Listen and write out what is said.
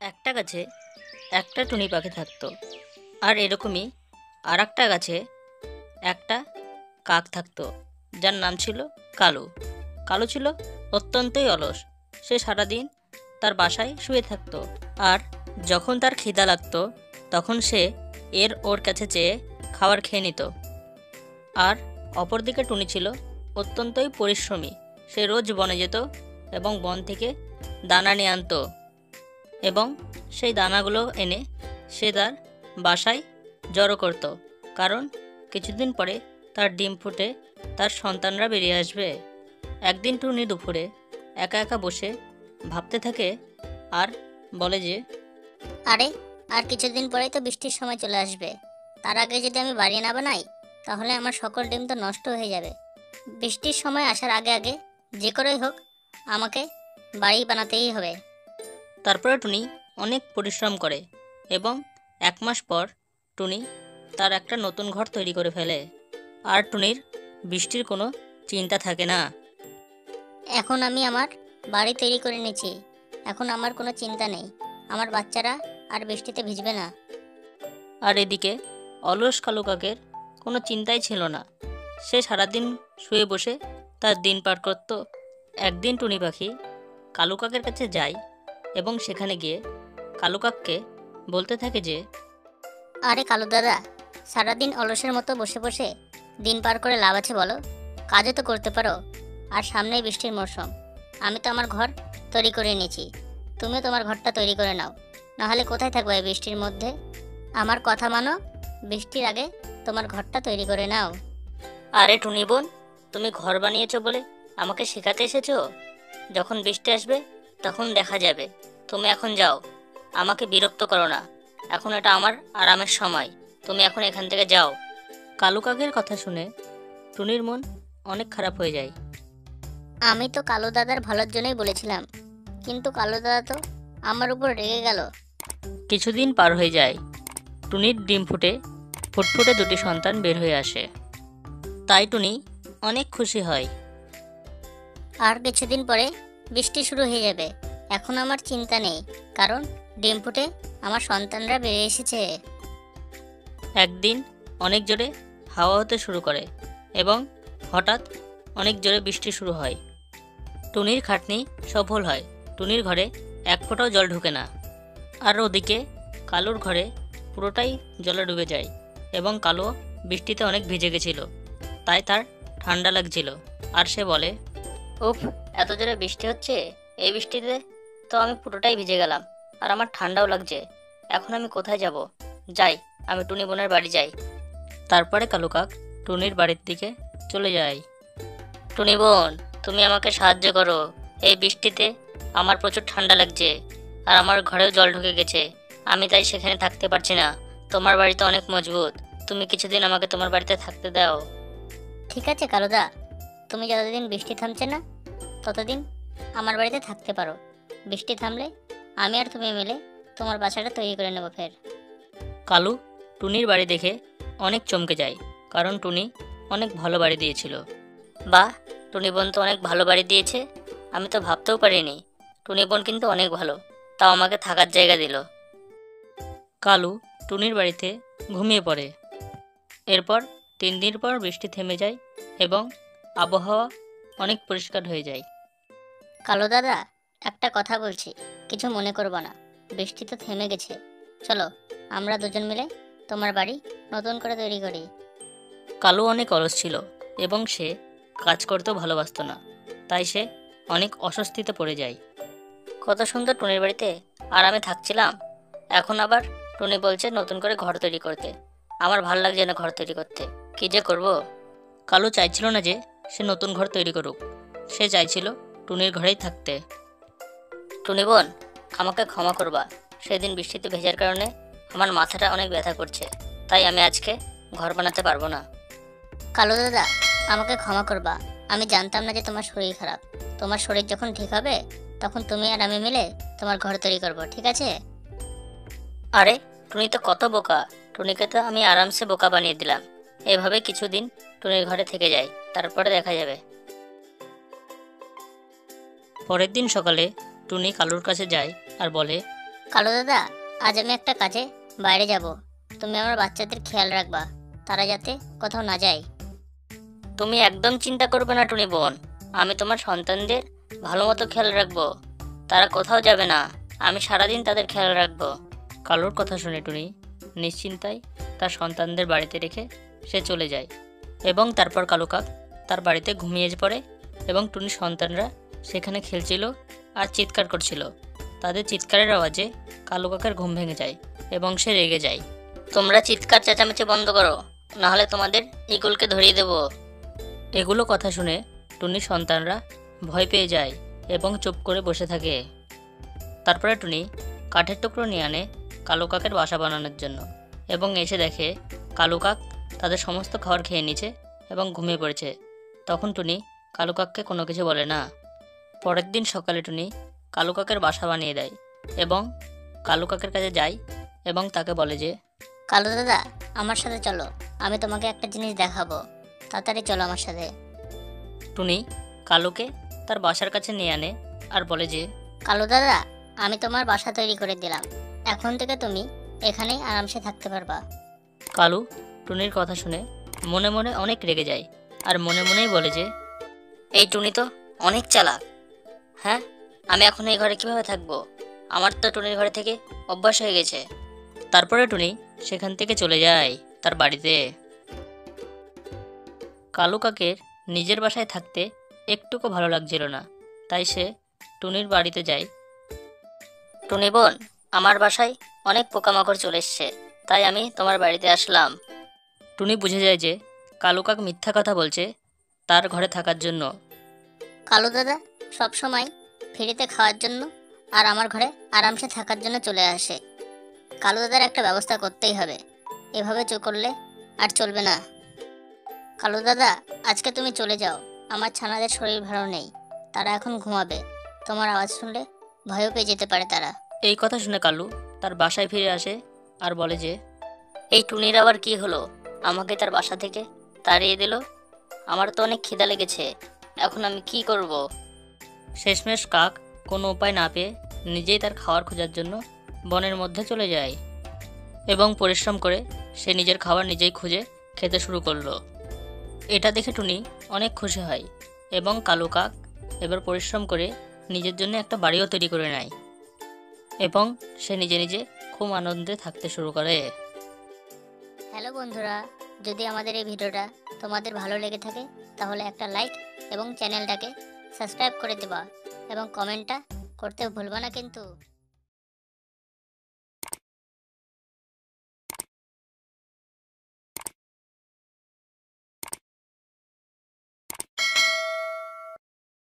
একটা গাছে একটা টুনি পাখি থাকতো। আর এরকমই আর একটা গাছে একটা কাক থাকতো, যার নাম ছিল কালু। কালু ছিল অত্যন্তই অলস। সে সারাদিন তার বাসায় শুয়ে থাকতো। আর যখন তার খিদা লাগতো, তখন সে ওর কাছে চেয়ে খাবার খেয়ে নিত। আর অপরদিকে টুনি ছিল অত্যন্তই পরিশ্রমী। সে রোজ বনে যেত এবং বন থেকে দানা নিয়ে আনতো, এবং সেই দানাগুলো এনে সে তার বাসায় জড়ো করত। কারণ কিছুদিন পরে তার ডিম ফুটে তার সন্তানরা বেরিয়ে আসবে। একদিন টুনি দুপুরে একা একা বসে ভাবতে থাকে আর বলে যে, আরে, আর কিছুদিন পরেই তো বৃষ্টির সময় চলে আসবে। তার আগে যদি আমি বাড়ি না বানাই, তাহলে আমার সকল ডিম তো নষ্ট হয়ে যাবে। বৃষ্টির সময় আসার আগে আগে যে করেই হোক আমাকে বাড়ি বানাতেই হবে। তারপরে টুনি অনেক পরিশ্রম করে এবং 1 মাস পর টুনি তার একটা নতুন ঘর তৈরি করে ফেলে। আর টুনির বৃষ্টির কোনো চিন্তা থাকে না। এখন আমি আমার বাড়ি তৈরি করে নিয়েছি। এখন আমার কোনো চিন্তা নেই। আমার বাচ্চারা আর বৃষ্টিতে ভিজবে না। আর এদিকে অলস কালু কাকের কোনো চিন্তাই ছিল না। সে সারাদিন শুয়ে বসে তার দিন পার করত। একদিন টুনি পাখি কালু কাকের কাছে যায় এবং সেখানে গিয়ে কালু কাককে বলতে থাকে যে, আরে কালু দাদা, সারাদিন অলসের মতো বসে বসে দিন পার করে লাভ আছে বলো? কাজও তো করতে পারো। আর সামনেই বৃষ্টির মরশুম। আমি তো আমার ঘর তৈরি করে নিয়েছি। তুমিও তোমার ঘরটা তৈরি করে নাও। নাহলে কোথায় থাকবে এই বৃষ্টির মধ্যে? আমার কথা মানো, বৃষ্টির আগে তোমার ঘরটা তৈরি করে নাও। আরে টুনি বোন, তুমি ঘর বানিয়েছো বলে আমাকে শেখাতে এসেছো? যখন বৃষ্টি আসবে তখন দেখা যাবে। তুমি এখন যাও, আমাকে বিরক্ত করো না। এখন এটা আমার আরামের সময়। তুমি এখন এখান থেকে যাও। কালু কাকের কথা শুনে টুনির মন অনেক খারাপ হয়ে যায়। আমি তো কালু দাদার ভালোর জন্যই বলেছিলাম, কিন্তু কালু দাদা তো আমার উপর রেগে গেল। কিছুদিন পার হয়ে যায়। টুনির ডিম ফুটে ফুটফুটে দুটি সন্তান বের হয়ে আসে। তাই টুনি অনেক খুশি হয়। আর কিছুদিন পরে বৃষ্টি শুরু হয়ে যাবে। এখন আমার চিন্তা নেই, কারণ ডিম ফুটে আমার সন্তানরা বেরিয়ে এসেছে। একদিন অনেক জোরে হাওয়া হতে শুরু করে এবং হঠাৎ অনেক জোরে বৃষ্টি শুরু হয়। টুনির খাটনি সফল হয়। টুনির ঘরে এক ফোঁটাও জল ঢোকে না। আর ওদিকে কালুর ঘরে পুরোটাই জলে ডুবে যায় এবং কালো বৃষ্টিতে অনেক ভিজে গেছিল। তাই তার ঠান্ডা লাগছিল। আর সে বলে, উফ, এত জোরে বৃষ্টি হচ্ছে। এই বৃষ্টিতে তো আমি পুরোটাই ভিজে গেলাম, আর আমার ঠান্ডাও লাগছে। এখন আমি কোথায় যাব? যাই, আমি টুনি বোনের বাড়ি যাই। তারপরে কালু কাক টুনির বাড়ির দিকে চলে যায়। টুনি বোন, তুমি আমাকে সাহায্য করো। এই বৃষ্টিতে আমার প্রচুর ঠান্ডা লাগছে, আর আমার ঘরেও জল ঢুকে গেছে। আমি তাই সেখানে থাকতে পারছি না। তোমার বাড়ি তো অনেক মজবুত। তুমি কিছুদিন আমাকে তোমার বাড়িতে থাকতে দাও। ঠিক আছে কালুদা, তুমি যতদিন বৃষ্টি থামছে না ততদিন আমার বাড়িতে থাকতে পারো। বৃষ্টি থামলে আমি আর তুমি মিলে তোমার বাসাটা তৈরি করে নেবো ফের। কালু টুনির বাড়ি দেখে অনেক চমকে যায়, কারণ টুনি অনেক ভালো বাড়ি দিয়েছিল। বাহ, টুনি বোন তো অনেক ভালো বাড়ি দিয়েছে। আমি তো ভাবতেও পারিনি। টুনি বোন কিন্তু অনেক ভালো, তাও আমাকে থাকার জায়গা দিল। কালু টুনির বাড়িতে ঘুমিয়ে পড়ে। এরপর 3 দিন পর বৃষ্টি থেমে যায় এবং আবহাওয়া অনেক পরিষ্কার হয়ে যায়। কালু দাদা, একটা কথা বলছি, কিছু মনে করবো না। বৃষ্টি তো থেমে গেছে। চলো, আমরা দুজন মিলে তোমার বাড়ি নতুন করে তৈরি করি। কালু অনেক অলস ছিল এবং সে কাজ করতেও ভালোবাসতো না। তাই সে অনেক অস্বস্তিতে পড়ে যায়। কত সুন্দর টুনির বাড়িতে আরামে থাকছিলাম, এখন আবার টুনি বলছে নতুন করে ঘর তৈরি করতে। আমার ভাল লাগছে না ঘর তৈরি করতে। কি যে করব। কালু চাইছিল না যে সে নতুন ঘর তৈরি করুক। সে চাইছিল টুনির ঘরেই থাকতে। টুনি বোন, আমাকে ক্ষমা করবা। সেদিন বৃষ্টিতে ভেজার কারণে আমার মাথাটা অনেক ব্যথা করছে, তাই আমি আজকে ঘর বানাতে পারবো না। কালু দাদা, আমাকে ক্ষমা করবা। আমি জানতাম না যে তোমার শরীর খারাপ। তোমার শরীর যখন ঠিক হবে, তখন তুমি আর আমি মিলে তোমার ঘর তৈরি করব, ঠিক আছে? আরে, টুনি তো কত বোকা। টুনিকে তো আমি আরামসে বোকা বানিয়ে দিলাম। এভাবে কিছুদিন টুনির ঘরে থেকে যাই, তারপরে দেখা যাবে। পরের দিন সকালে টুনি কালুর কাছে যায় আর বলে, কালু দাদা, আজ আমি একটা কাজে বাইরে যাব। তুমি আমার বাচ্চাদের খেয়াল রাখবা, তারা যাতে কোথাও না যায়। তুমি একদম চিন্তা করবে না টুনি বোন, আমি তোমার সন্তানদের ভালো মতো খেয়াল রাখবো। তারা কোথাও যাবে না, আমি সারাদিন তাদের খেয়াল রাখবো। কালুর কথা শুনে টুনি নিশ্চিন্তায় তার সন্তানদের বাড়িতে রেখে সে চলে যায় এবং তারপর কালু কাক তার বাড়িতে ঘুমিয়ে পড়ে এবং টুনির সন্তানরা সেখানে খেলছিল আর চিৎকার করছিল। তাদের চিৎকারের আওয়াজে কালু কাকের ঘুম ভেঙে যায় এবং সে রেগে যায়। তোমরা চিৎকার চেঁচামেচি বন্ধ করো, নাহলে তোমাদের ইগলকে ধরিয়ে দেবো। এগুলো কথা শুনে টুনির সন্তানরা ভয় পেয়ে যায় এবং চুপ করে বসে থাকে। তারপরে টুনি কাঠের টুকরো নিয়ে আনে কালু কাকের বাসা বানানোর জন্য এবং এসে দেখে কালু কাক তাদের সমস্ত খাবার খেয়ে নিচ্ছে এবং ঘুমিয়ে পড়েছে। তখন টুনি কালু কাককে কোনো কিছু বলে না। পরের দিন সকালে টুনি কালু কাকের বাসা বানিয়ে দেয় এবং কালু কাকের কাছে যায় এবং তাকে বলে যে, কালু দাদা, আমার সাথে চলো, আমি তোমাকে একটা জিনিস দেখাবো। তাড়াতাড়ি চলো আমার সাথে। টুনি কালুকে তার বাসার কাছে নিয়ে আনে আর বলে যে, কালু দাদা, আমি তোমার বাসা তৈরি করে দিলাম। এখন থেকে তুমি এখানেই আরামসে থাকতে পারবা। কালু টুনির কথা শুনে মনে মনে অনেক রেগে যায় আর মনে মনেই বলে যে, এই টুনি তো অনেক চালাক। হ্যাঁ, আমি এখন এই ঘরে কিভাবে থাকবো? আমার তো টুনির ঘরে থেকে অভ্যাস হয়ে গেছে। তারপরে টুনি সেখান থেকে চলে যায় তার বাড়িতে। কালু কাকের নিজের বাসায় থাকতে একটুকু ভালো লাগছিল না, তাই সে টুনির বাড়িতে যায়। টুনি বোন, আমার বাসায় অনেক পোকামাকড় চলে এসছে, তাই আমি তোমার বাড়িতে আসলাম। টুনি বুঝে যায় যে কালু কাক মিথ্যা কথা বলছে তার ঘরে থাকার জন্য। কালু দাদা সব সময় ফ্রিতে খাওয়ার জন্য আর আমার ঘরে আরামসে থাকার জন্য চলে আসে। কালু দাদার একটা ব্যবস্থা করতেই হবে, এভাবে করলে আর চলবে না। কালু দাদা, আজকে তুমি চলে যাও, আমার ছানাদের শরীর ভালো নেই, তারা এখন ঘুমাবে। তোমার আওয়াজ শুনলে ভয়ও পেয়ে যেতে পারে তারা। এই কথা শুনে কালু তার বাসায় ফিরে আসে আর বলে যে, এই টুনির আবার কি হলো? আমাকে তার বাসা থেকে তাড়িয়ে দিল। আমার তো অনেক খিদা লেগেছে, এখন আমি কি করব? শেষমেশ কাক কোনো উপায় না পেয়ে নিজেই তার খাবার খোঁজার জন্য বনের মধ্যে চলে যায় এবং পরিশ্রম করে সে নিজের খাবার নিজেই খুঁজে খেতে শুরু করলো। এটা দেখে টুনি অনেক খুশি হয় এবং কালু কাক এবার পরিশ্রম করে নিজের জন্য একটা বাড়িও তৈরি করে নেয় এবং সে নিজে নিজে খুব আনন্দে থাকতে শুরু করে। হ্যালো বন্ধুরা, যদি আমাদের এই ভিডিওটা তোমাদের ভালো লেগে থাকে তাহলে একটা লাইক এবং চ্যানেলটাকে সাবস্ক্রাইব করে দেবা এবং কমেন্টটা করতে ভুলবা না কিন্তু।